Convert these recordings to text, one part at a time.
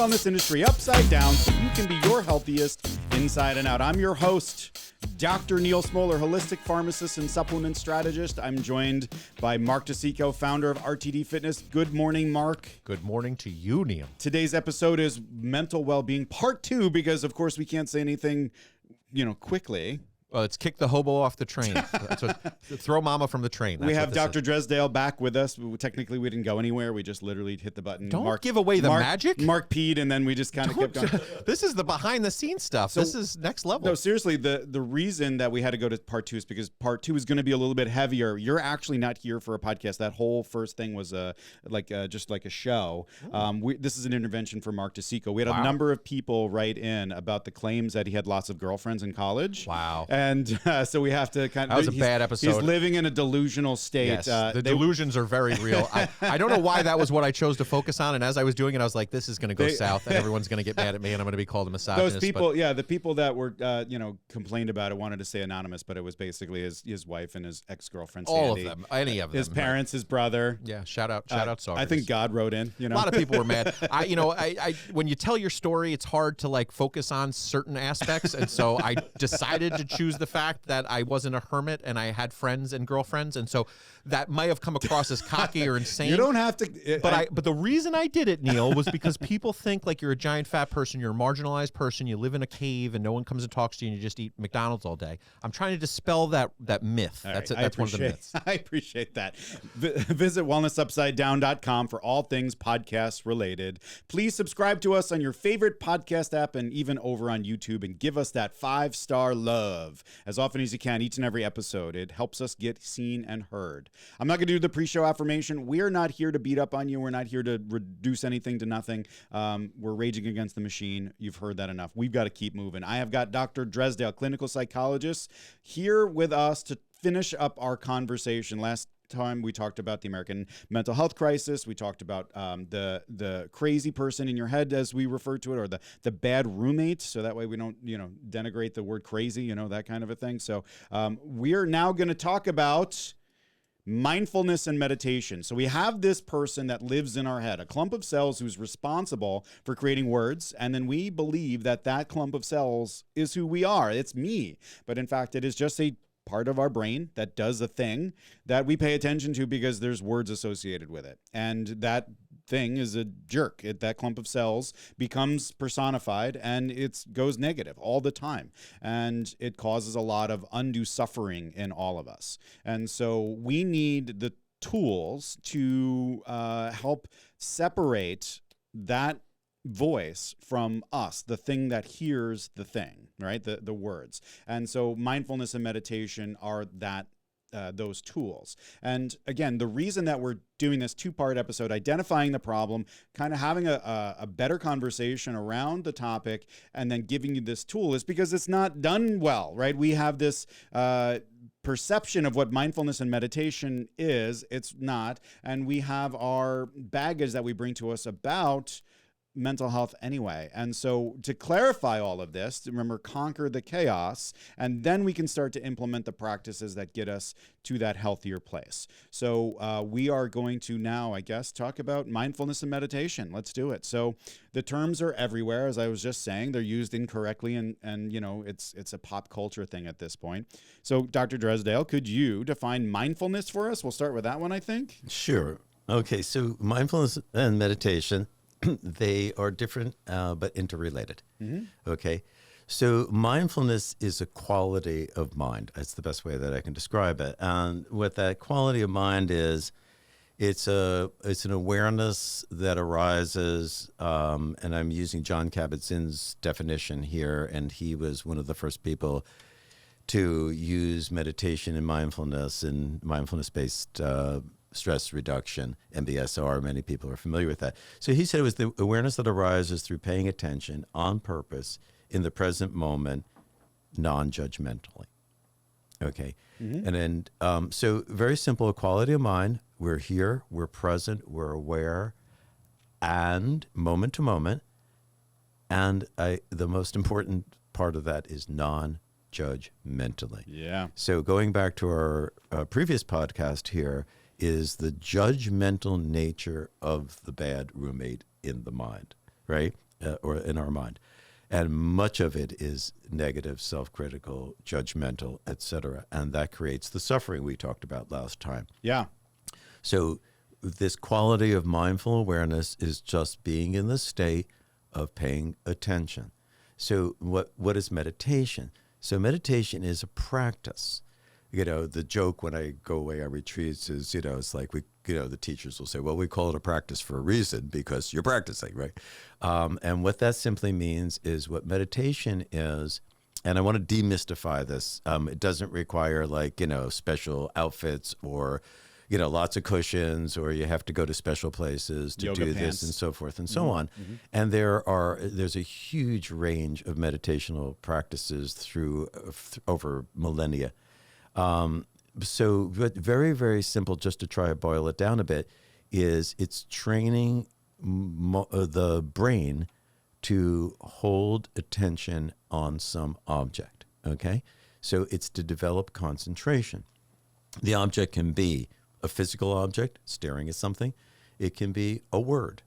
wellness industry upside down so you can be your healthiest inside and out. I'm your host, Dr. Neal Smoller, holistic pharmacist and supplement strategist. I'm joined by Mark DeCicco, founder of RTD Fitness. Good morning, Mark. Good morning to you, Neal. Today's episode is mental well-being part 2 because, of course, we can't say anything, quickly. Well, it's kick the hobo off the train. Throw mama from the train. We have Dr. Dresdale back with us. Technically, we didn't go anywhere. We just literally hit the button. Don't give away the magic. Mark peed, and then we just kind of kept going. This is the behind-the-scenes stuff. So, this is next level. No, seriously, the reason that we had to go to part 2 is because part 2 is going to be a little bit heavier. You're actually not here for a podcast. That whole first thing was just like a show. This is an intervention for Mark DeCicco. We had a number of people write in about the claims that he had lots of girlfriends in college. Wow. And so we have to kind of... That was a bad episode. He's living in a delusional state. Yes, the delusions are very real. I don't know why that was what I chose to focus on, and as I was doing it, I was like, this is going to go south, and everyone's going to get mad at me, and I'm going to be called a misogynist. Those people, the people that were, complained about it wanted to say anonymous, but it was basically his wife and his ex-girlfriend, Sandy. All of them, any of them. His parents, his brother. Yeah, shout out, Socrates. I think God wrote in, A lot of people were mad. I when you tell your story, it's hard to focus on certain aspects, and so I decided to choose the fact that I wasn't a hermit and I had friends and girlfriends, and so that might have come across as cocky or insane. You don't have to. But the reason I did it, Neal, was because people think like you're a giant fat person, you're a marginalized person, you live in a cave and no one comes and talks to you and you just eat McDonald's all day. I'm trying to dispel that myth. That's one of the myths. I appreciate that. Visit wellnessupsidedown.com for all things podcast related. Please subscribe to us on your favorite podcast app and even over on YouTube, and give us that 5-star love as often as you can, each and every episode. It helps us get seen and heard. I'm not going to do the pre-show affirmation. We're not here to beat up on you. We're not here to reduce anything to nothing. We're raging against the machine. You've heard that enough. We've got to keep moving. I have got Dr. Dresdale, clinical psychologist, here with us to finish up our conversation. Last time we talked about the American mental health crisis. We talked about the crazy person in your head, as we refer to it, or the bad roommate. So that way we don't denigrate the word crazy, that kind of a thing. So we're now going to talk about mindfulness and meditation. So we have this person that lives in our head, a clump of cells who's responsible for creating words. And then we believe that clump of cells is who we are. It's me. But in fact, it is just a part of our brain that does a thing that we pay attention to because there's words associated with it. And that thing is a jerk. That clump of cells becomes personified and it goes negative all the time. And it causes a lot of undue suffering in all of us. And so we need the tools to help separate that voice from us, the thing that hears the thing, right? The words. And so mindfulness and meditation are those tools. And again, the reason that we're doing this 2-part episode, identifying the problem, kind of having a better conversation around the topic, and then giving you this tool, is because it's not done well, right? We have this perception of what mindfulness and meditation is. It's not. And we have our baggage that we bring to us about mental health anyway. And so to clarify all of this, remember, conquer the chaos, and then we can start to implement the practices that get us to that healthier place. So we are going to now, I guess, talk about mindfulness and meditation. Let's do it. So the terms are everywhere, as I was just saying. They're used incorrectly, and it's a pop culture thing at this point. So Dr. Dresdale, could you define mindfulness for us? We'll start with that one, I think. Sure. Okay, so mindfulness and meditation, they are different but interrelated. Mm-hmm. Okay, so mindfulness is a quality of mind. That's the best way that I can describe it. And what that quality of mind is, it's an awareness that arises, and I'm using John Kabat-Zinn's definition here, and he was one of the first people to use meditation and mindfulness-based stress reduction, MBSR. Many people are familiar with that. So he said it was the awareness that arises through paying attention on purpose in the present moment, non-judgmentally. Okay. Mm-hmm. And then, so very simple, quality of mind. We're here, we're present, we're aware, and moment to moment. And the most important part of that is non-judgmentally. Yeah. So going back to our previous podcast here, is the judgmental nature of the bad roommate in the mind, right? or in our mind. And much of it is negative, self-critical, judgmental, etc. And that creates the suffering we talked about last time. Yeah. So this quality of mindful awareness is just being in the state of paying attention. So what is meditation? So meditation is a practice. The joke when I go away on retreats is, it's like the teachers will say, well, we call it a practice for a reason because you're practicing, right? And what that simply means is what meditation is, and I want to demystify this. It doesn't require special outfits or, lots of cushions, or you have to go to special places to Yoga do pants. this and so forth and so on. And there's a huge range of meditational practices over millennia. So very, very simple, just to try to boil it down a bit, is it's training the brain to hold attention on some object, okay? So it's to develop concentration. The object can be a physical object, staring at something. It can be a word,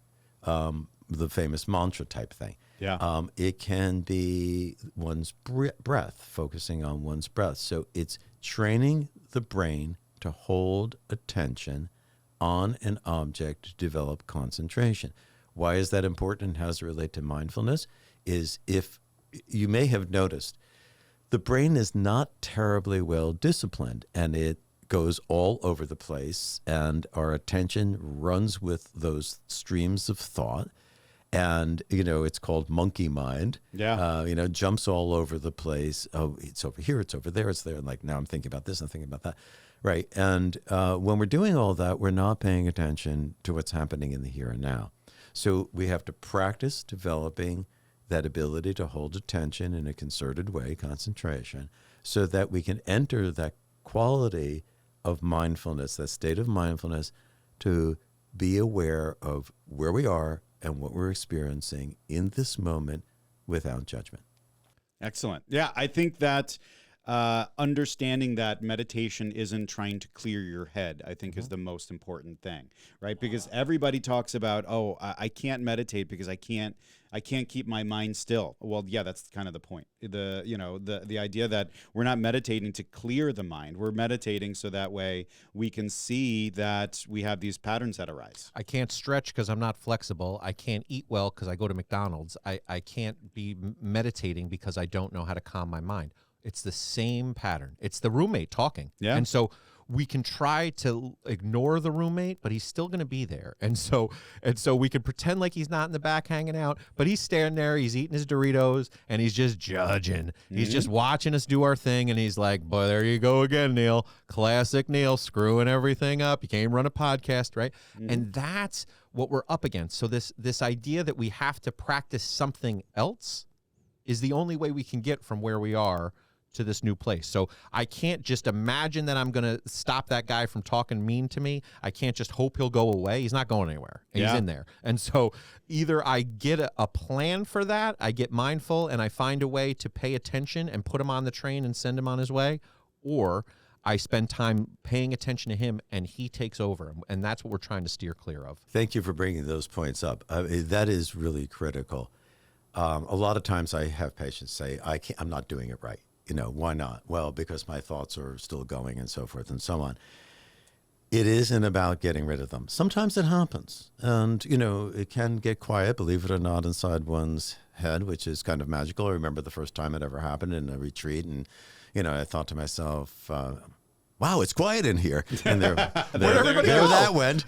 the famous mantra type thing. Yeah. It can be one's breath, focusing on one's breath. So it's training the brain to hold attention on an object to develop concentration. Why is that important and how does it relate to mindfulness? Is if you may have noticed, the brain is not terribly well disciplined and it goes all over the place and our attention runs with those streams of thought. And, it's called monkey mind. Yeah. Jumps all over the place. Oh, it's over here, it's over there, it's there. And now I'm thinking about this, I'm thinking about that. Right. And when we're doing all that, we're not paying attention to what's happening in the here and now. So we have to practice developing that ability to hold attention in a concerted way, concentration, so that we can enter that quality of mindfulness, that state of mindfulness, to be aware of where we are and what we're experiencing in this moment without judgment. Excellent. Yeah, I think that understanding that meditation isn't trying to clear your head, I think is the most important thing, right? Because everybody talks about, I can't meditate because I can't keep my mind still. Well, yeah, that's kind of the point. The idea that we're not meditating to clear the mind. We're meditating so that way we can see that we have these patterns that arise. I can't stretch because I'm not flexible. I can't eat well because I go to McDonald's. I can't be meditating because I don't know how to calm my mind. It's the same pattern. It's the roommate talking. Yeah. And so we can try to ignore the roommate, but he's still going to be there. And so we can pretend like he's not in the back hanging out, but he's standing there, he's eating his Doritos, and he's just judging. Mm-hmm. He's just watching us do our thing, and he's like, boy, there you go again, Neal. Classic Neal, screwing everything up. You can't even run a podcast, right? Mm-hmm. And that's what we're up against. So this idea that we have to practice something else is the only way we can get from where we are to this new place. So I can't just imagine that I'm going to stop that guy from talking mean to me. I can't just hope he'll go away. He's not going anywhere. He's in there. And so either I get a plan for that, I get mindful, and I find a way to pay attention and put him on the train and send him on his way, or I spend time paying attention to him and he takes over. And that's what we're trying to steer clear of. Thank you for bringing those points up. That is really critical. A lot of times I have patients say, I'm not doing it right. Why not? Well, because my thoughts are still going and so forth and so on. It isn't about getting rid of them. Sometimes it happens. And, it can get quiet, believe it or not, inside one's head, which is kind of magical. I remember the first time it ever happened in a retreat. And, I thought to myself, wow, it's quiet in here. And there that went.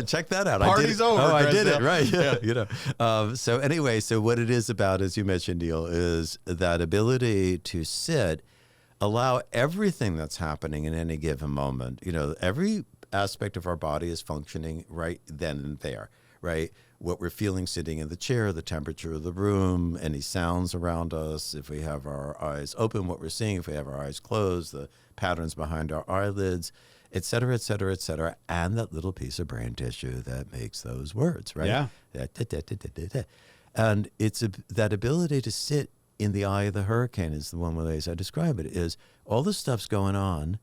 Check that out. Party's over. Oh, I did it. Dresdale. Right. So anyway, so what it is about, as you mentioned, Neal, is that ability to sit, allow everything that's happening in any given moment. Every aspect of our body is functioning right then and there, right? What we're feeling sitting in the chair, the temperature of the room, any sounds around us, if we have our eyes open, what we're seeing, if we have our eyes closed, the patterns behind our eyelids, et cetera, et cetera, et cetera, and that little piece of brain tissue that makes those words, right? Yeah. And it's that ability to sit in the eye of the hurricane is the one way as I describe it, is all this stuff's going on,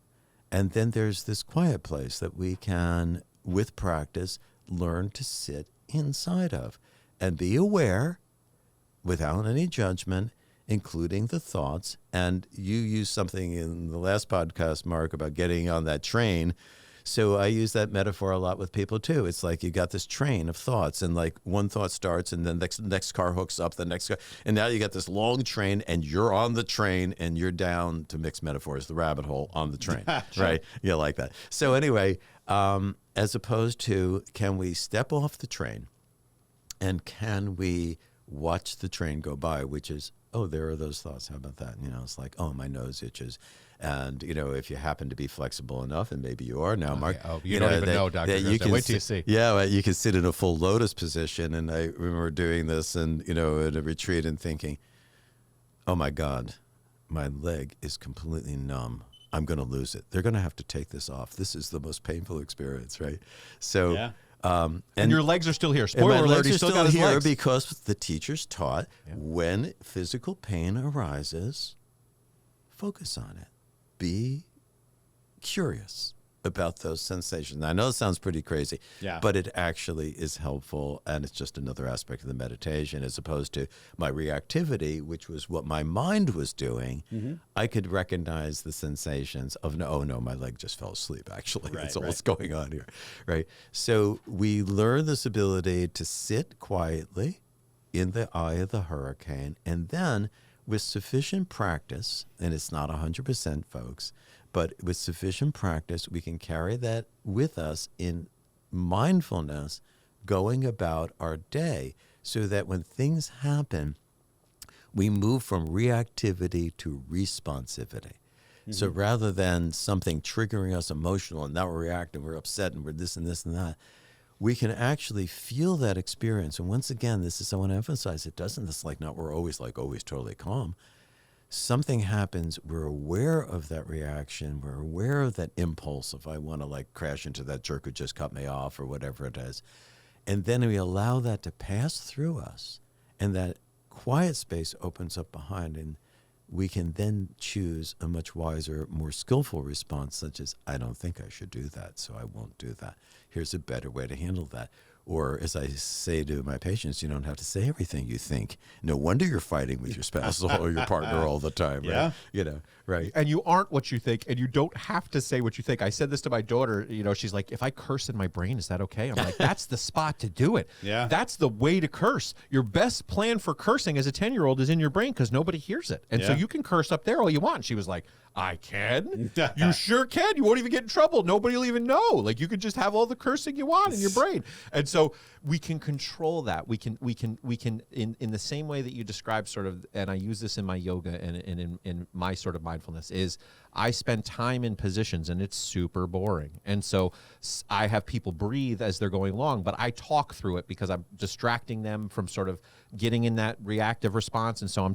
and then there's this quiet place that we can, with practice, learn to sit inside of and be aware without any judgment, including the thoughts. And you used something in the last podcast, Mark, about getting on that train. So I use that metaphor a lot with people too. It's like you got this train of thoughts, and like one thought starts, and then next car hooks up the next car, and now you got this long train, and you're on the train, and you're down, to mix metaphors, the rabbit hole on the train, right? Yeah, like that. So anyway, as opposed to, can we step off the train, and can we watch the train go by, which is, oh, there are those thoughts. How about that? You know, it's like, oh, my nose itches. And, you know, if you happen to be flexible enough, and maybe you are now, Mark. Oh, you don't even know, Dr. Dresdale. Wait till you see. Yeah, well, you can sit in a full lotus position. And I remember doing this and, you know, at a retreat and thinking, oh, my God, my leg is completely numb. I'm going to lose it. They're going to have to take this off. This is the most painful experience, right? So, yeah. And your legs are still here. And my Spoiler alert, legs he's are still still got his here legs. because the teachers taught when physical pain arises, focus on it. Be curious about those sensations. Now, I know it sounds pretty crazy, but it actually is helpful, and it's just another aspect of the meditation as opposed to my reactivity, which was what my mind was doing. I could recognize the sensations of, no, my leg just fell asleep, actually. That's all that's going on here, right? So we learn this ability to sit quietly in the eye of the hurricane, and then with sufficient practice, and it's not 100%, folks, but with sufficient practice, we can carry that with us in mindfulness going about our day so that when things happen, we move from reactivity to responsivity. So rather than something triggering us emotional and now we're reacting, we're upset and we're this and this and that, we can actually feel that experience. And once again, this is, I want to emphasize, it doesn't, it's like not we're always totally calm. Something happens, we're aware of that reaction, we're aware of that impulse if I want to like crash into that jerk who just cut me off or whatever it is. And then we allow that to pass through us, and that quiet space opens up behind, and we can then choose a much wiser, more skillful response, such as, I don't think I should do that, so I won't do that. Here's a better way to handle that. Or as I say to my patients, you don't have to say everything you think. No wonder you're fighting with your spouse or your partner all the time, right? Yeah. You know, right. And you aren't what you think, and you don't have to say what you think. I said this to my daughter, you know, she's like, if I curse in my brain, is that okay? I'm like, that's the spot to do it. Yeah. That's the way to curse. Your best plan for cursing as a 10-year-old is in your brain because nobody hears it. And so you can curse up there all you want. And she was like, I can? You sure can. You won't even get in trouble. Nobody will even know. Like, you could just have all the cursing you want in your brain. And so we can control that. We can in the same way that you described sort of, and I use this in my yoga and in my sort of mindfulness, is I spend time in positions and it's super boring. And so I have people breathe as they're going along, but I talk through it because I'm distracting them from sort of getting in that reactive response. And so I'm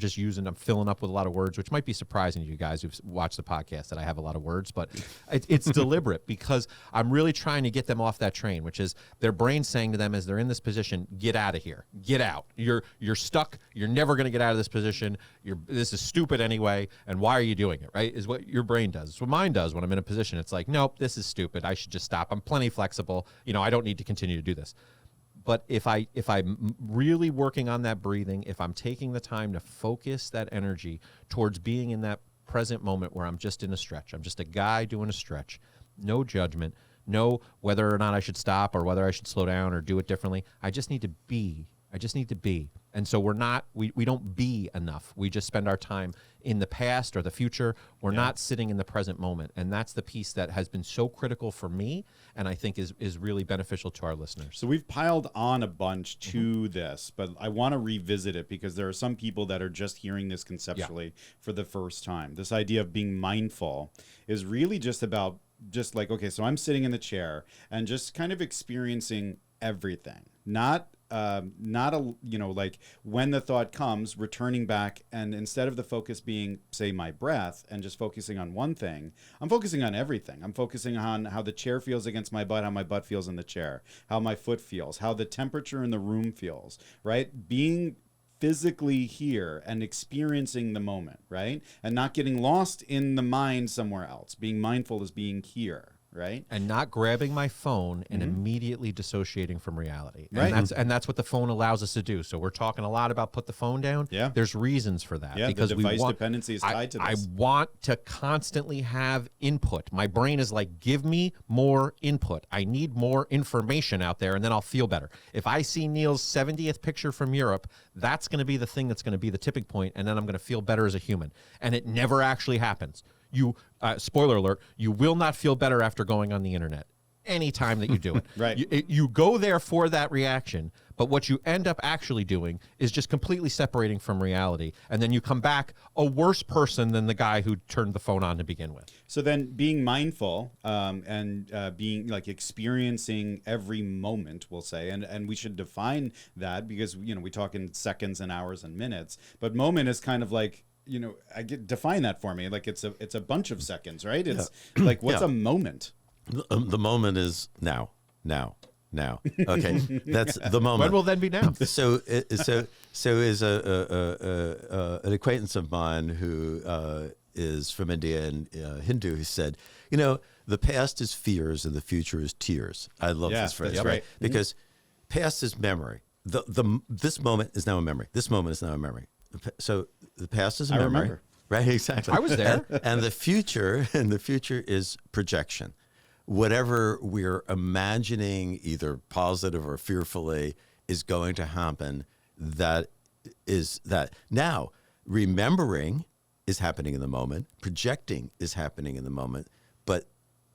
filling up with a lot of words, which might be surprising to you guys who've watched the podcast that I have a lot of words, but it's deliberate because I'm really trying to get them off that train, which is their brain saying to them as they're in this position, get out of here, get out. You're stuck. You're never going to get out of this position. This is stupid anyway. And why are you doing it? Right? Is what your brain does. It's what mine does when I'm in a position. It's like, nope, this is stupid. I should just stop. I'm plenty flexible. You know, I don't need to continue to do this. But if I'm really working on that breathing, if I'm taking the time to focus that energy towards being in that present moment where I'm just in a stretch, I'm just a guy doing a stretch, no judgment, no whether or not I should stop or whether I should slow down or do it differently. I just need to be. And so we don't be enough. We just spend our time in the past or the future. We're not sitting in the present moment. And that's the piece that has been so critical for me and I think is really beneficial to our listeners. So we've piled on a bunch to this, but I want to revisit it because there are some people that are just hearing this conceptually for the first time. This idea of being mindful is really just about just like, okay, so I'm sitting in the chair and just kind of experiencing everything, not like when the thought comes, returning back, and instead of the focus being, say, my breath and just focusing on one thing, I'm focusing on everything. I'm focusing on how the chair feels against my butt, how my butt feels in the chair, how my foot feels, how the temperature in the room feels, right? Being physically here and experiencing the moment, right? And not getting lost in the mind somewhere else. Being mindful is being here, right? And not grabbing my phone and immediately dissociating from reality. Right. And that's what the phone allows us to do. So we're talking a lot about put the phone down. Yeah. There's reasons for that. Yeah, because the device dependency is tied to I this. want to constantly have input. My brain is like, give me more input. I need more information out there, and then I'll feel better. If I see Neal's 70th picture from Europe, that's going to be the thing that's going to be the tipping point, and then I'm going to feel better as a human. And it never actually happens. You, spoiler alert, you will not feel better after going on the internet anytime that you do it. Right. You go there for that reaction, but what you end up actually doing is just completely separating from reality. And then you come back a worse person than the guy who turned the phone on to begin with. So then being mindful and being like experiencing every moment, we'll say, and we should define that because, you know, we talk in seconds and hours and minutes, but moment is kind of like, you know, define that for me. Like it's a bunch of seconds, right? It's like, what's a moment? The moment is now. Okay, that's the moment. When will then be now? So is an acquaintance of mine who is from India and Hindu, who said, you know, the past is fears and the future is tears. I love this phrase, that's right? Because past is memory. This moment is now a memory. This moment is now a memory. So the past is a memory. remember. Right, exactly. I was there. And the future is projection. Whatever we're imagining, either positive or fearfully, is going to happen. That is that. Now, remembering is happening in the moment. Projecting is happening in the moment. But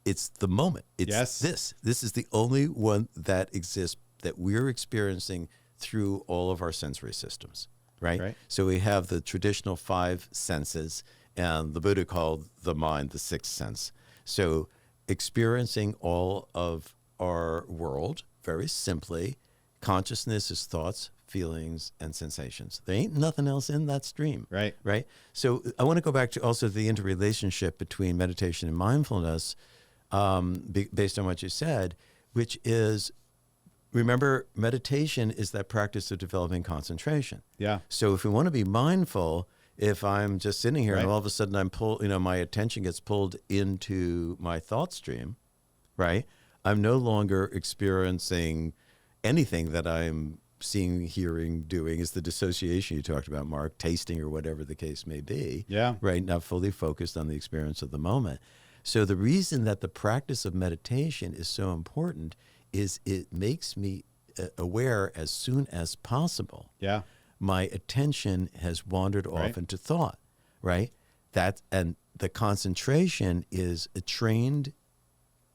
it's the moment. It's this. This is the only one that exists that we're experiencing through all of our sensory systems. Right? So we have the traditional 5 senses, and the Buddha called the mind the 6th sense. So experiencing all of our world, very simply, consciousness is thoughts, feelings, and sensations. There ain't nothing else in that stream. Right? So I want to go back to also the interrelationship between meditation and mindfulness, based on what you said, which is, remember, meditation is that practice of developing concentration. Yeah. So if we want to be mindful, if I'm just sitting here and all of a sudden my attention gets pulled into my thought stream, right? I'm no longer experiencing anything that I'm seeing, hearing, doing. Is the dissociation you talked about, Mark, tasting or whatever the case may be. Yeah. Right? Not fully focused on the experience of the moment. So the reason that the practice of meditation is so important is it makes me aware as soon as possible. Yeah. My attention has wandered off into thought, right? And the concentration is a trained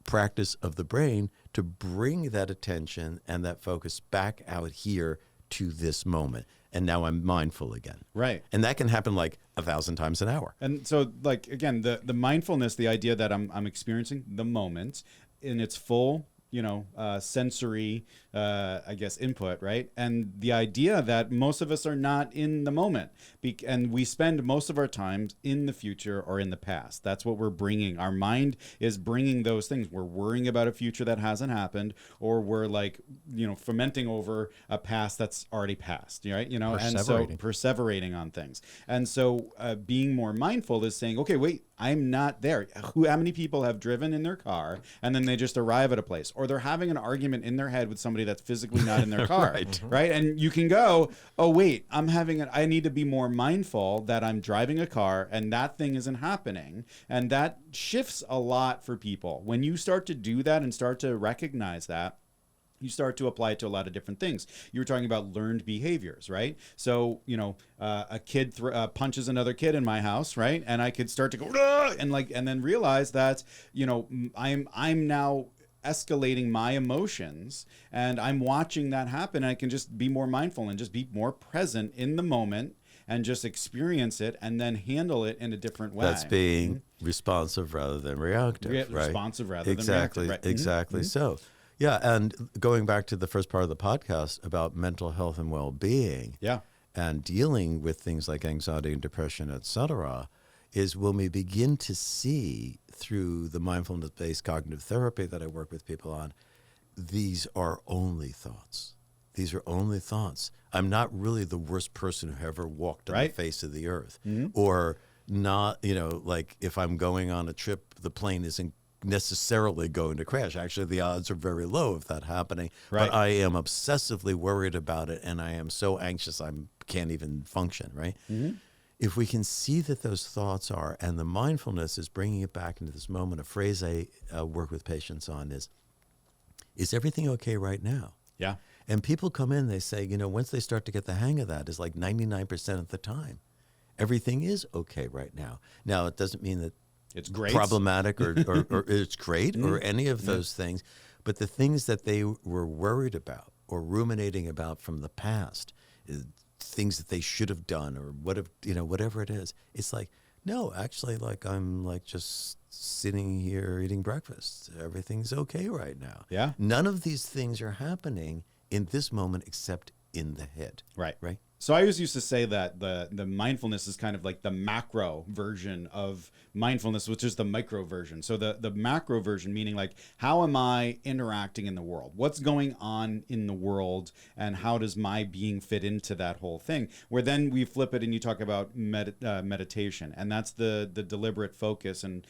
practice of the brain to bring that attention and that focus back out here to this moment. And now I'm mindful again. Right. And that can happen like 1,000 times an hour. And so, like, again, the mindfulness, the idea that I'm experiencing the moment in its full, sensory, I guess, input, right? And the idea that most of us are not in the moment, and we spend most of our time in the future or in the past. That's what we're bringing. Our mind is bringing those things. We're worrying about a future that hasn't happened, or we're like, fermenting over a past that's already passed, right? And so perseverating on things. And so being more mindful is saying, okay, wait, I'm not there. How many people have driven in their car and then they just arrive at a place, or they're having an argument in their head with somebody that's physically not in their car, right? And you can go, oh wait, I need to be more mindful that I'm driving a car and that thing isn't happening. And that shifts a lot for people. When you start to do that and start to recognize that, you start to apply it to a lot of different things. You were talking about learned behaviors, right? So, a kid punches another kid in my house, right? And I could start to go, and then realize that, I'm now escalating my emotions and I'm watching that happen. And I can just be more mindful and just be more present in the moment and just experience it and then handle it in a different way. That's being responsive rather than reactive, right? Responsive rather than reactive. Right? Exactly. So. Yeah, and going back to the first part of the podcast about mental health and well-being, and dealing with things like anxiety and depression, et cetera, is when we begin to see through the mindfulness-based cognitive therapy that I work with people on, these are only thoughts. These are only thoughts. I'm not really the worst person who ever walked on the face of the earth, or not. Like if I'm going on a trip, the plane isn't necessarily going to crash. Actually, the odds are very low of that happening. Right. But I am obsessively worried about it, and I am so anxious I can't even function, right? Mm-hmm. If we can see that those thoughts are, and the mindfulness is bringing it back into this moment, a phrase I work with patients on is everything okay right now? Yeah. And people come in, they say, once they start to get the hang of that, it's like 99% of the time, everything is okay right now. Now, it doesn't mean that It's great. problematic or it's great or any of those things, but the things that they were worried about or ruminating about from the past, things that they should have done or whatever it is, it's like, no, actually, like I'm like just sitting here eating breakfast. Everything's okay right now. Yeah. None of these things are happening in this moment except in the head. Right. Right. So I always used to say that the mindfulness is kind of like the macro version of mindfulness, which is the micro version. So the macro version, meaning like, how am I interacting in the world? What's going on in the world, and how does my being fit into that whole thing? Where then we flip it and you talk about meditation, and that's the deliberate focus and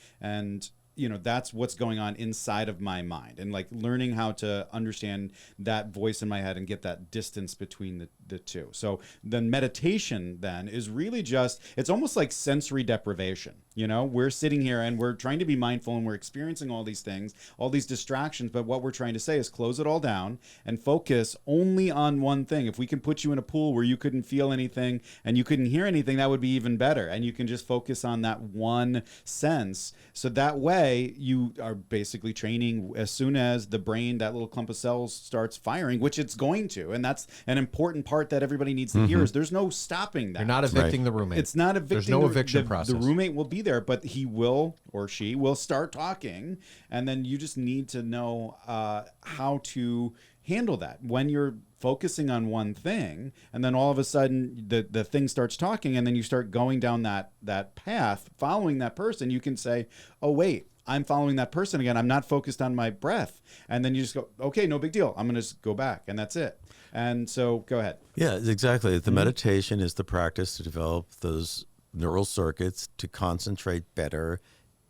that's what's going on inside of my mind, and like learning how to understand that voice in my head and get that distance between the two. So the meditation then is really just, it's almost like sensory deprivation. We're sitting here and we're trying to be mindful and we're experiencing all these things, all these distractions. But what we're trying to say is close it all down and focus only on one thing. If we can put you in a pool where you couldn't feel anything and you couldn't hear anything, that would be even better. And you can just focus on that one sense. So that way you are basically training as soon as the brain, that little clump of cells starts firing, which it's going to. And that's an important part that everybody needs to hear is there's no stopping that. You're not evicting the roommate. It's not evicting. There's no eviction process. The roommate will be there, but he will or she will start talking, and then you just need to know how to handle that when you're focusing on one thing, and then all of a sudden the thing starts talking, and then you start going down that path, following that person. You can say, "Oh wait, I'm following that person again. I'm not focused on my breath," and then you just go, "Okay, no big deal. I'm gonna just go back," and that's it. And so, go ahead. Yeah, exactly. The meditation is the practice to develop those neural circuits to concentrate better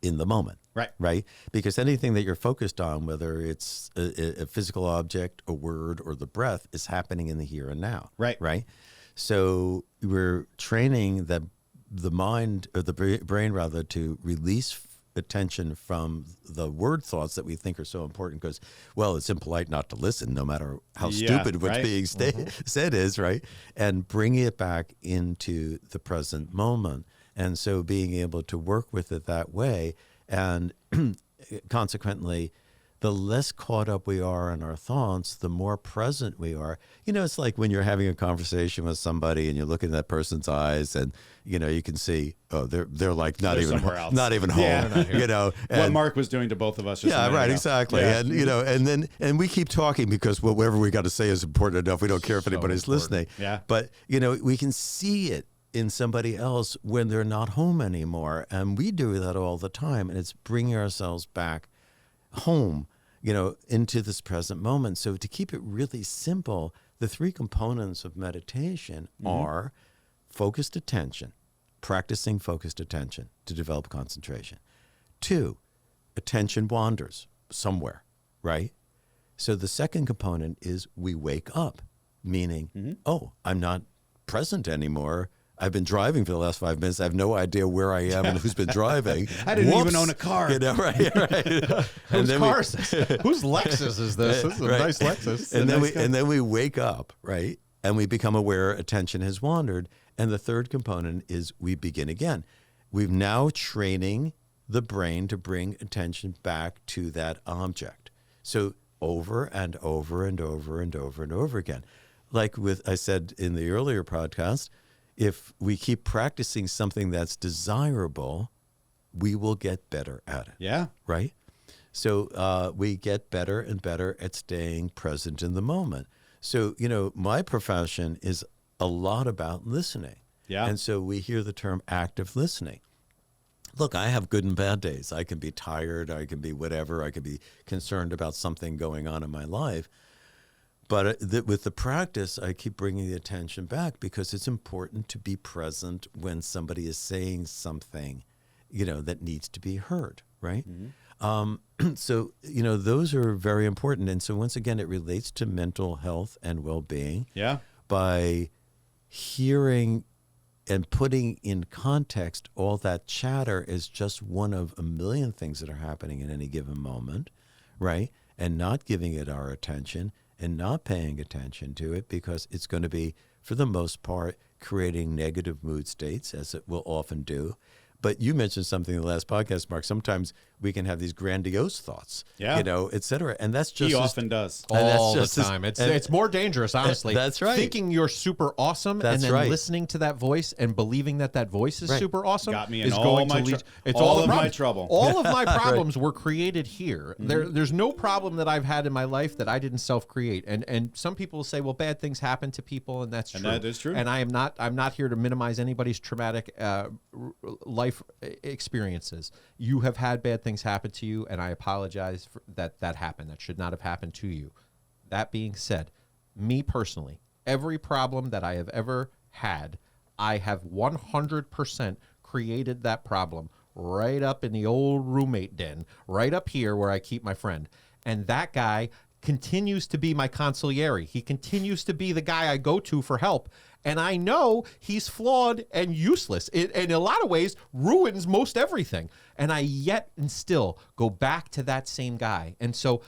in the moment. Right. Right? Because anything that you're focused on, whether it's a physical object, a word, or the breath, is happening in the here and now. Right. Right? So we're training the mind, or the brain rather, to release attention from the word thoughts that we think are so important because, well, it's impolite not to listen no matter how stupid what's being said is, right? And bring it back into the present moment. And so being able to work with it that way, and consequently, the less caught up we are in our thoughts, the more present we are. It's like when you're having a conversation with somebody and you look in that person's eyes and, you can see, oh, they're like not even home, Yeah. And what Mark was doing to both of us. Just a minute right, ago. exactly. Yeah. And we keep talking because whatever we got to say is important enough. We don't care if anybody's listening. Yeah. But, we can see it in somebody else when they're not home anymore. And we do that all the time. And it's bringing ourselves back home, into this present moment. So to keep it really simple, the three components of meditation are focused attention, practicing focused attention to develop concentration. 2, attention wanders somewhere, right? So the second component is we wake up, meaning, oh, I'm not present anymore. I've been driving for the last 5 minutes. I have no idea where I am and who's been driving. I didn't even own a car. Right. Whose car is this? Whose Lexus is this? This is a nice Lexus. And then we wake up, right? And we become aware attention has wandered. And the third component is we begin again. We've now training the brain to bring attention back to that object. So over and over and over and over and over again. Like I said in the earlier podcast, if we keep practicing something that's desirable, we will get better at it. Yeah. Right? So we get better and better at staying present in the moment. So, my profession is a lot about listening. Yeah. And so we hear the term active listening. Look, I have good and bad days. I can be tired. I can be whatever. I can be concerned about something going on in my life. But with the practice, I keep bringing the attention back because it's important to be present when somebody is saying something, that needs to be heard, right? So, those are very important. And so once again, it relates to mental health and well-being. Yeah. By hearing and putting in context all that chatter is just one of a million things that are happening in any given moment, right? And not giving it our attention and not paying attention to it, because it's going to be, for the most part, creating negative mood states, as it will often do. But you mentioned something in the last podcast, Mark. Sometimes we can have these grandiose thoughts, et cetera. And that's just... He often does. All the time. It's more dangerous, honestly. That's right. Thinking you're super awesome and then listening to that voice and believing that voice is super awesome got me in is all going my to lead... It's all all of my trouble. All of my problems were created here. There's no problem that I've had in my life that I didn't self-create. And some people say, well, bad things happen to people, and that's true. And that is true. And I'm not here to minimize anybody's traumatic life experiences. You have had bad things happen to you, and I apologize for that happened. That should not have happened to you. That being said, me personally, every problem that I have ever had, I have 100% created that problem right up in the old roommate den, right up here where I keep my friend. And that guy continues to be my consigliere. He continues to be the guy I go to for help. And I know he's flawed and useless. It, in a lot of ways, ruins most everything. And I yet and still go back to that same guy. And so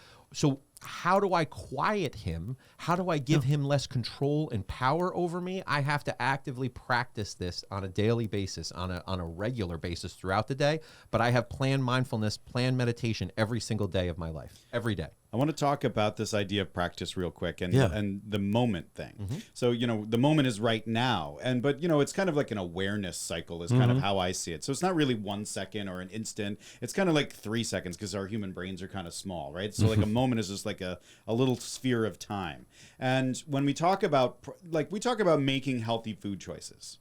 how do I quiet him? How do I give him less control and power over me? I have to actively practice this on a daily basis, on a regular basis throughout the day. But I have planned mindfulness, planned meditation every single day of my life, every day. I want to talk about this idea of practice real quick and the moment thing. So, the moment is right now. But it's kind of like an awareness cycle is kind of how I see it. So it's not really 1 second or an instant. It's kind of like 3 seconds, because our human brains are kind of small, right? So like a moment is just like a little sphere of time. And when we talk about making healthy food choices,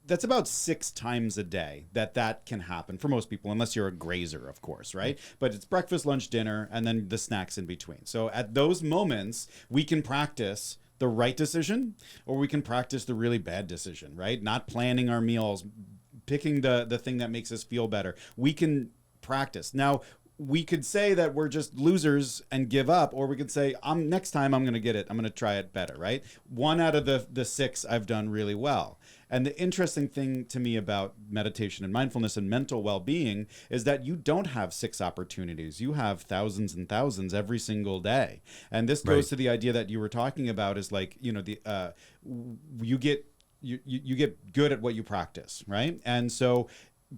that's about 6 times a day that can happen for most people, unless you're a grazer, of course, right? But it's breakfast, lunch, dinner, and then the snacks in between. So at those moments, we can practice the right decision, or we can practice the really bad decision, right? Not planning our meals, picking the thing that makes us feel better. We can practice. Now, we could say that we're just losers and give up, or we could say, next time I'm going to get it. I'm going to try it better, right? 1 out of the 6 I've done really well. And the interesting thing to me about meditation and mindfulness and mental well-being is that you don't have 6 opportunities. You have thousands and thousands every single day. And this goes to the idea that you were talking about is like, you get good at what you practice, right? And so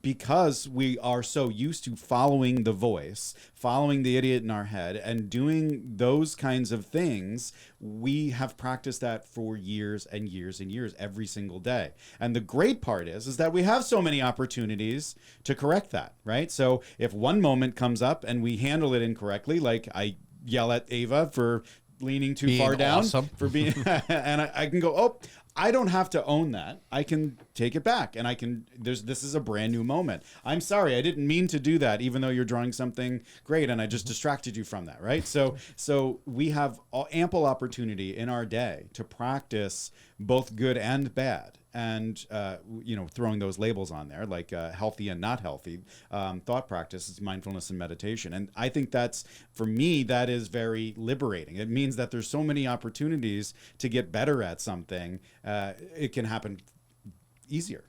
because we are so used to following the voice, following the idiot in our head, and doing those kinds of things, we have practiced that for years and years and years, every single day. And the great part is that we have so many opportunities to correct that, right? So if one moment comes up and we handle it incorrectly, like I yell at Ava for leaning too far down, for being, and I can go, I don't have to own that. I can take it back, and this is a brand new moment. I'm sorry, I didn't mean to do that, even though you're drawing something great, and I just distracted you from that, right? So we have ample opportunity in our day to practice both good and bad, and throwing those labels on there, like healthy and not healthy thought practice, mindfulness and meditation. And I think for me, that is very liberating. It means that there's so many opportunities to get better at something. It can happen easier,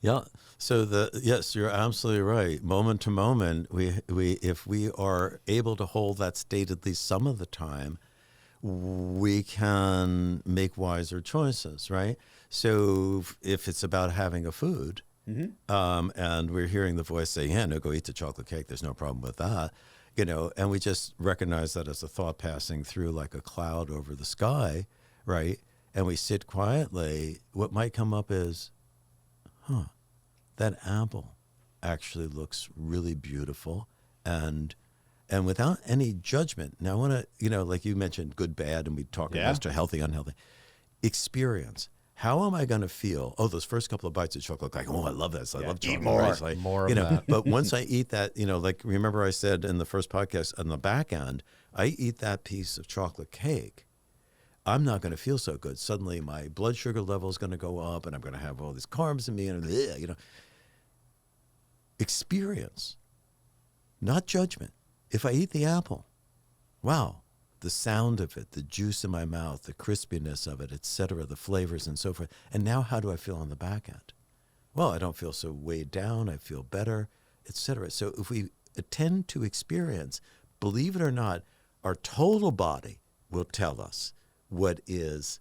Yeah. So yes, you're absolutely right. Moment to moment, if we are able to hold that state at least some of the time, we can make wiser choices, right? So if it's about having a food, and we're hearing the voice say, yeah, no, go eat the chocolate cake. There's no problem with that, and we just recognize that as a thought passing through like a cloud over the sky, right? And we sit quietly, what might come up is, that apple actually looks really beautiful. And without any judgment. Now, I want to, like you mentioned, good, bad, and we talk about to healthy, unhealthy. Experience. How am I going to feel? Oh, those first couple of bites of chocolate, like, I love this. I love chocolate. More, like, more of that. But once I eat that, like, remember I said in the first podcast, on the back end, I eat that piece of chocolate cake, I'm not going to feel so good. Suddenly my blood sugar level is going to go up, and I'm going to have all these carbs in me, and, Experience, not judgment. if I eat the apple, wow, the sound of it, the juice in my mouth, the crispiness of it, etc., the flavors and so forth. And now how do I feel on the back end? Well, I don't feel so weighed down. I feel better, etc. So if we attend to experience, believe it or not, our total body will tell us what is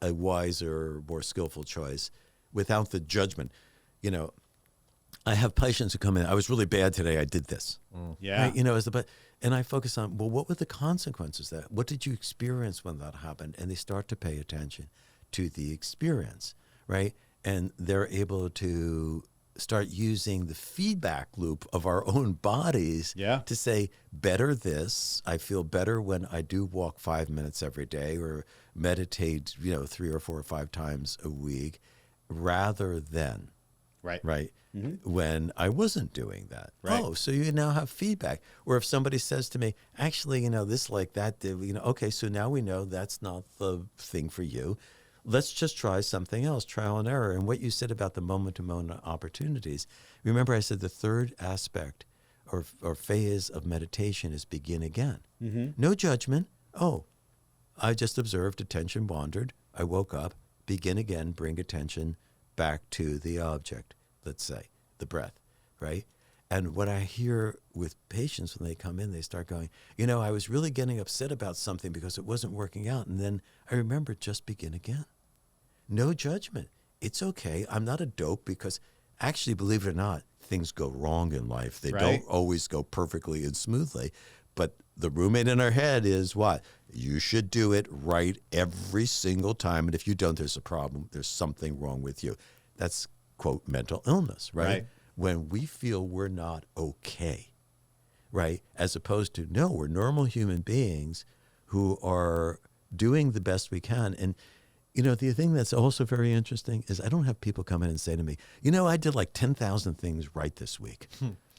a wiser, more skillful choice without the judgment. You know, I have patients who come in, I was really bad today, I did this. Yeah. Right? You know, and I focus on, well, what were the consequences of that? What did you experience when that happened? And they start to pay attention to the experience, right? And they're able to start using the feedback loop of our own bodies to say, better this, I feel better when I do walk 5 minutes every day or meditate, 3 or 4 or 5 times a week, rather than, right? When I wasn't doing that. Right. Oh, so you now have feedback. Or if somebody says to me, actually, this like that, okay, so now we know that's not the thing for you. Let's just try something else, trial and error. And what you said about the moment-to-moment opportunities, remember I said the third aspect or phase of meditation is begin again. No judgment. Oh, I just observed, attention wandered. I woke up, begin again, bring attention back to the object, let's say, the breath, right? And what I hear with patients when they come in, they start going, I was really getting upset about something because it wasn't working out. And then I remember, just begin again. No judgment. It's okay. I'm not a dope because actually, believe it or not, things go wrong in life. They don't always go perfectly and smoothly. But the roommate in our head is what? You should do it right every single time. And if you don't, there's a problem. There's something wrong with you. That's, quote, mental illness, right? When we feel we're not okay, right? As opposed to, no, we're normal human beings who are doing the best we can. And, the thing that's also very interesting is I don't have people come in and say to me, I did like 10,000 things right this week.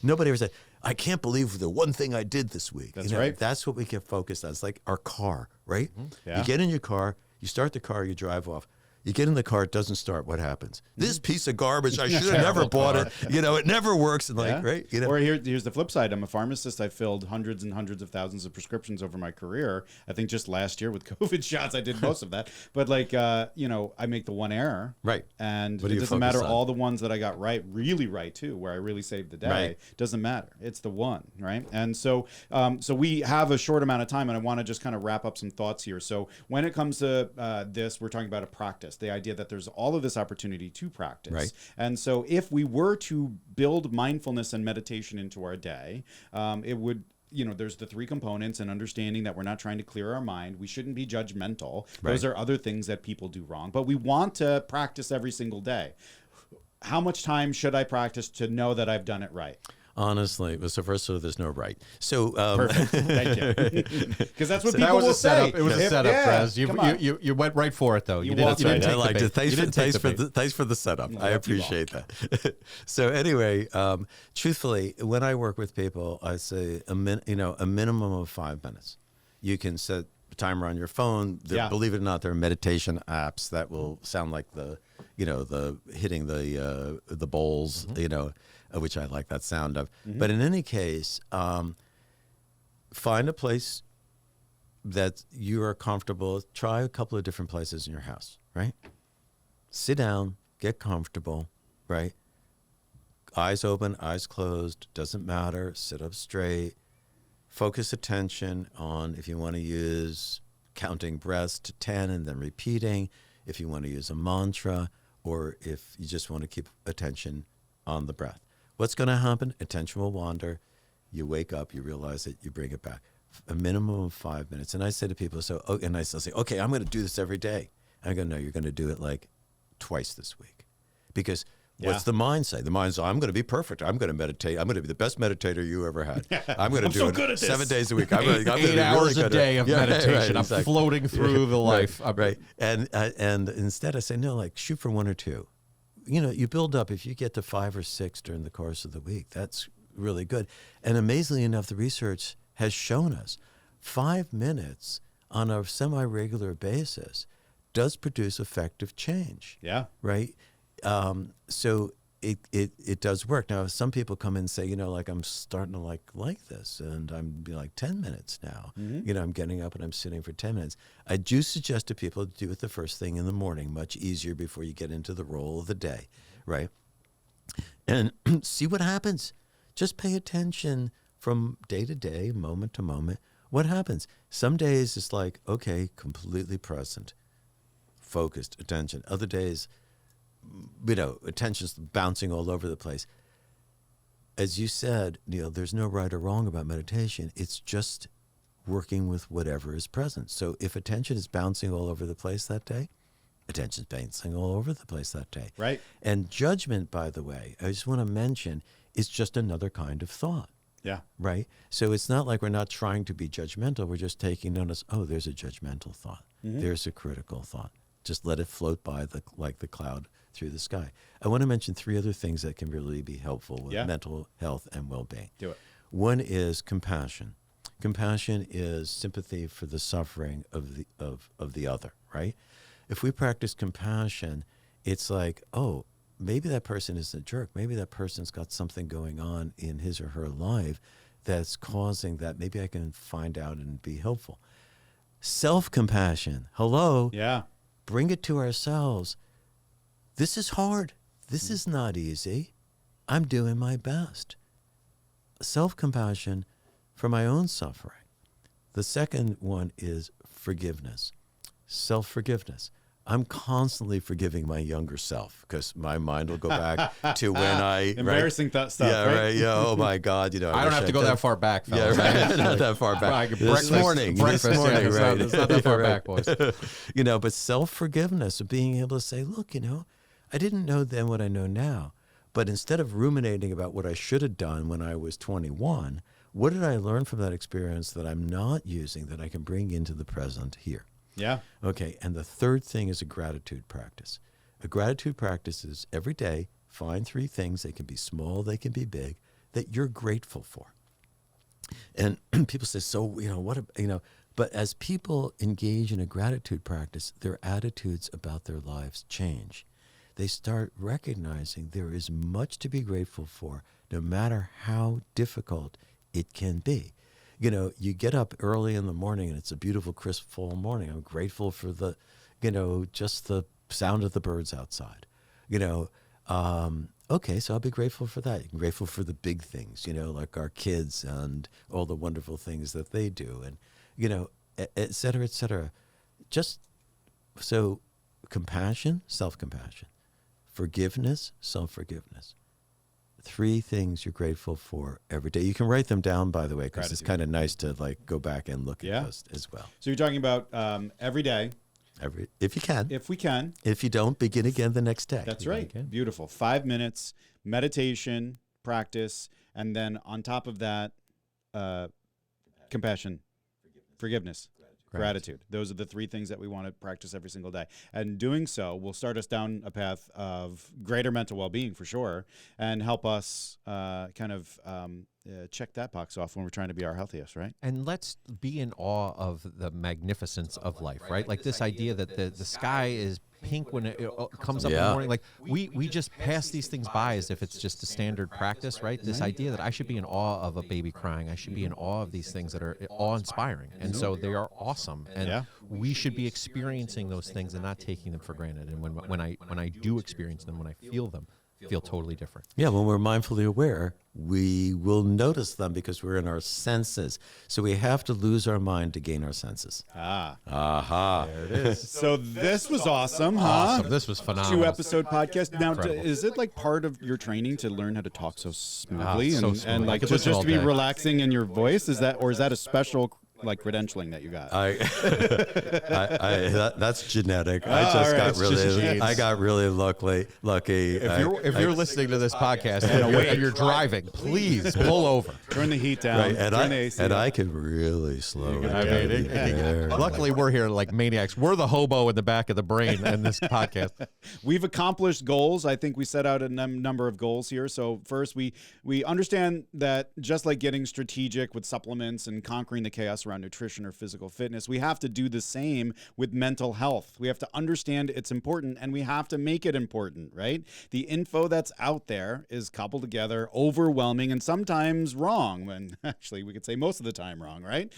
Nobody ever said, I can't believe the one thing I did this week. That's right. That's what we get focused on. It's like our car, right? Yeah. You get in your car, you start the car, you drive off. You get in the car, it doesn't start. What happens? This piece of garbage, I should have never bought it. It never works. And right? Or here's the flip side. I'm a pharmacist. I filled hundreds and hundreds of thousands of prescriptions over my career. I think just last year with COVID shots, I did most of that. But I make the one error. Right. And What do it you doesn't matter focus on? all the ones that I got really right too, where I really saved the day. Right. Doesn't matter. It's the one, right? And so we have a short amount of time, and I want to just kind of wrap up some thoughts here. So when it comes to this, we're talking about a practice, the idea that there's all of this opportunity to practice. Right. And so if we were to build mindfulness and meditation into our day, it would, there's the 3 components, and understanding that we're not trying to clear our mind. We shouldn't be judgmental. Those are other things that people do wrong, but we want to practice every single day. How much time should I practice to know that I've done it right? Honestly, so first of all, there's no right. So Perfect. Thank you. Because that's what So people that was will a setup. say. It was a setup, Yeah, come on. Dres. You went right for it, though. You walked didn't right take I liked the it. bait. Thanks for the setup. I appreciate that. So anyway, truthfully, when I work with people, I say a minimum of 5 minutes. You can set a timer on your phone. Believe it or not, there are meditation apps that will sound like the hitting the bowls, which I like that sound of. But in any case, find a place that you are comfortable. Try a couple of different places in your house, right? Sit down, get comfortable, right? Eyes open, eyes closed, doesn't matter. Sit up straight. Focus attention on, if you want to use counting breaths to 10 and then repeating, if you want to use a mantra, or if you just want to keep attention on the breath. What's going to happen? Attention will wander. You wake up, you realize it, you bring it back. A minimum of 5 minutes. And I say to people, and I say, okay, I'm going to do this every day. And I go, no, you're going to do it like twice this week. Because what's the mind say? The mind says, I'm going to be perfect. I'm going to meditate. I'm going to be the best meditator you ever had. I'm going to do it 7 days a week. I'm going to be 8 hours really a day of meditation. Exactly. I'm floating through the life. Right. And instead I say, no, like shoot for 1 or 2. You build up. If you get to 5 or 6 during the course of the week, that's really good. And amazingly enough, the research has shown us 5 minutes on a semi-regular basis does produce effective change. Yeah. Right? So it does work. Now, some people come in and say, like I'm starting to like this, and I'm be like 10 minutes now. I'm getting up and I'm sitting for 10 minutes. I do suggest to people to do it the first thing in the morning, much easier before you get into the roll of the day, right? And see what happens. Just pay attention from day to day, moment to moment. What happens? Some days it's like, okay, completely present, focused attention. Other days, attention's bouncing all over the place. As you said, Neal, there's no right or wrong about meditation. It's just working with whatever is present. So if attention is bouncing all over the place that day, attention's bouncing all over the place that day. Right. And judgment, by the way, I just want to mention, is just another kind of thought. Yeah. Right? So it's not like we're not trying to be judgmental. We're just taking notice, there's a judgmental thought. There's a critical thought. Just let it float by like the cloud through the sky. I want to mention 3 other things that can really be helpful with mental health and well-being. Do it. One is compassion. Compassion is sympathy for the suffering of the other, right? If we practice compassion, it's like, maybe that person is a jerk. Maybe that person's got something going on in his or her life that's causing that. Maybe I can find out and be helpful. Self-compassion. Hello. Yeah. Bring it to ourselves. This is hard. This is not easy. I'm doing my best. Self-compassion for my own suffering. The second one is forgiveness. Self-forgiveness. I'm constantly forgiving my younger self because my mind will go back to when I embarrassing stuff. Yeah, right. Yeah. Oh my God. I don't have to go that far back, fellas. Yeah, right. Not that far back. This morning, right? It's not that far back, boys. But self-forgiveness of being able to say, look, I didn't know then what I know now, but instead of ruminating about what I should have done when I was 21, what did I learn from that experience that I'm not using that I can bring into the present here? Yeah. Okay, and the third thing is a gratitude practice. A gratitude practice is every day, find 3 things, they can be small, they can be big, that you're grateful for. And people say, but as people engage in a gratitude practice, their attitudes about their lives change. They start recognizing there is much to be grateful for, no matter how difficult it can be. You get up early in the morning and it's a beautiful, crisp fall morning. I'm grateful for the, just the sound of the birds outside. Okay, so I'll be grateful for that. I'm grateful for the big things, like our kids and all the wonderful things that they do and, et cetera, et cetera. Just so compassion, self-compassion, forgiveness, self-forgiveness. 3 things you're grateful for every day. You can write them down, by the way, because it's kind of nice to go back and look at those as well. So you're talking about every day. If you can. If we can. If you don't, begin again the next day. That's right. Beautiful. 5 minutes, meditation, practice, and then on top of that, compassion, forgiveness, gratitude. Those are the 3 things that we want to practice every single day. And doing so will start us down a path of greater mental well-being for sure, and help us check that box off when we're trying to be our healthiest, right? And let's be in awe of the magnificence of life, right? Like this idea that the sky is pink when it comes up in the morning. Like we just pass these things by as if it's just a standard practice, right? This idea that I should be in awe of a baby crying. I should be in awe of these things that are awe-inspiring. And so they are awesome. And we should be experiencing those things and not taking them for granted. And when I do experience them, when I feel them, feel totally different. Yeah, when we're mindfully aware, we will notice them because we're in our senses. So we have to lose our mind to gain our senses. Aha. There it is. So this was awesome, huh? Awesome. This was phenomenal. 2-episode podcast. Now, Incredible. is it like part of your training to learn how to talk so smoothly so smooth. and I like could just listen to be all day. relaxing in your voice? Is that a special credentialing that you got? That's genetic. I got really lucky. If you're listening to this podcast and you're driving, please pull over. Turn the heat down. Right, turn the AC down. I can really slow it down. Luckily, we're here like maniacs. We're the hobo in the back of the brain in this podcast. We've accomplished goals. I think we set out a number of goals here. So first, we understand that just like getting strategic with supplements and conquering the chaos around around nutrition or physical fitness. We have to do the same with mental health. We have to understand it's important, and we have to make it important, right? The info that's out there is coupled together, overwhelming, and sometimes wrong. And actually, we could say most of the time wrong, right?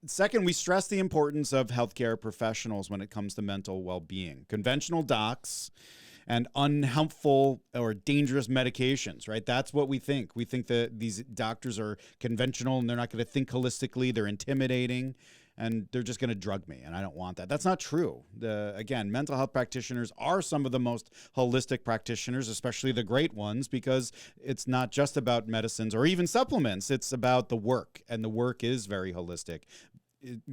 Second, we stress the importance of healthcare professionals when it comes to mental well-being. Conventional docs and unhelpful or dangerous medications, right? That's what we think. We think that these doctors are conventional and they're not going to think holistically. They're intimidating and they're just going to drug me. And I don't want that. That's not true. Again, mental health practitioners are some of the most holistic practitioners, especially the great ones, because it's not just about medicines or even supplements. It's about the work, and the work is very holistic.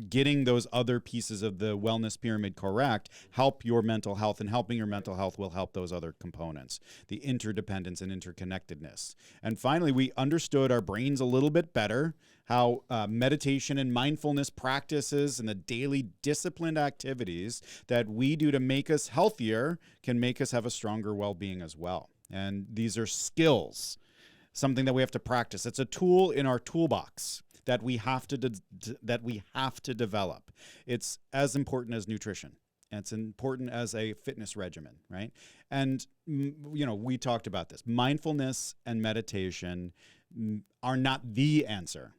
Getting those other pieces of the wellness pyramid correct help your mental health, and helping your mental health will help those other components, the interdependence and interconnectedness. And finally, we understood our brains a little bit better, how meditation and mindfulness practices and the daily disciplined activities that we do to make us healthier can make us have a stronger well-being as well. And these are skills, something that we have to practice. It's a tool in our toolbox that we have to develop. It's as important as nutrition. And it's important as a fitness regimen, right? And we talked about this. Mindfulness and meditation are not the answer,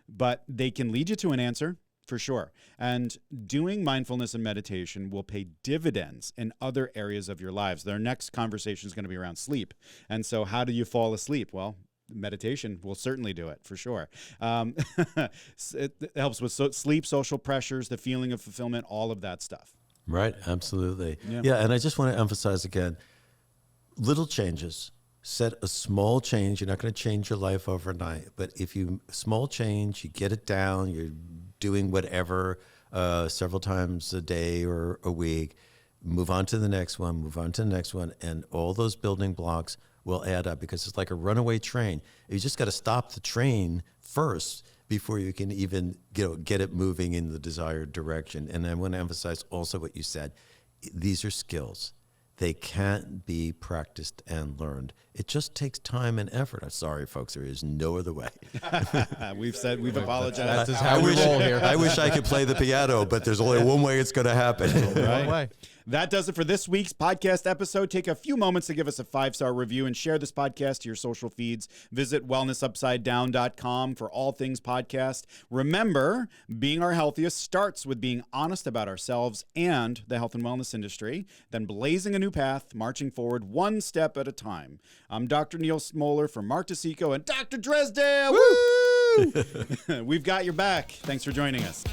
but they can lead you to an answer for sure. And doing mindfulness and meditation will pay dividends in other areas of your lives. Our next conversation is going to be around sleep. And so how do you fall asleep? Well, meditation will certainly do it for sure. It helps with sleep, social pressures, the feeling of fulfillment, all of that stuff. Right, absolutely. Yeah, and I just want to emphasize again, little changes. Set a small change. You're not going to change your life overnight, but if you small change, you get it down, you're doing whatever several times a day or a week, move on to the next one, and all those building blocks will add up, because it's like a runaway train. You just got to stop the train first before you can even get it moving in the desired direction. And I want to emphasize also what you said. These are skills. They can't be practiced and learned. It just takes time and effort. I'm sorry, folks. There is no other way. We've apologized. That's how we roll here. I wish I could play the piano, but there's only one way it's going to happen. Right. That does it for this week's podcast episode. Take a few moments to give us a 5-star review and share this podcast to your social feeds. Visit wellnessupsidedown.com for all things podcast. Remember, being our healthiest starts with being honest about ourselves and the health and wellness industry, then blazing a new path, marching forward one step at a time. I'm Dr. Neal Smoller for Mark DeCicco and Dr. Dresdale. Woo! We've got your back. Thanks for joining us.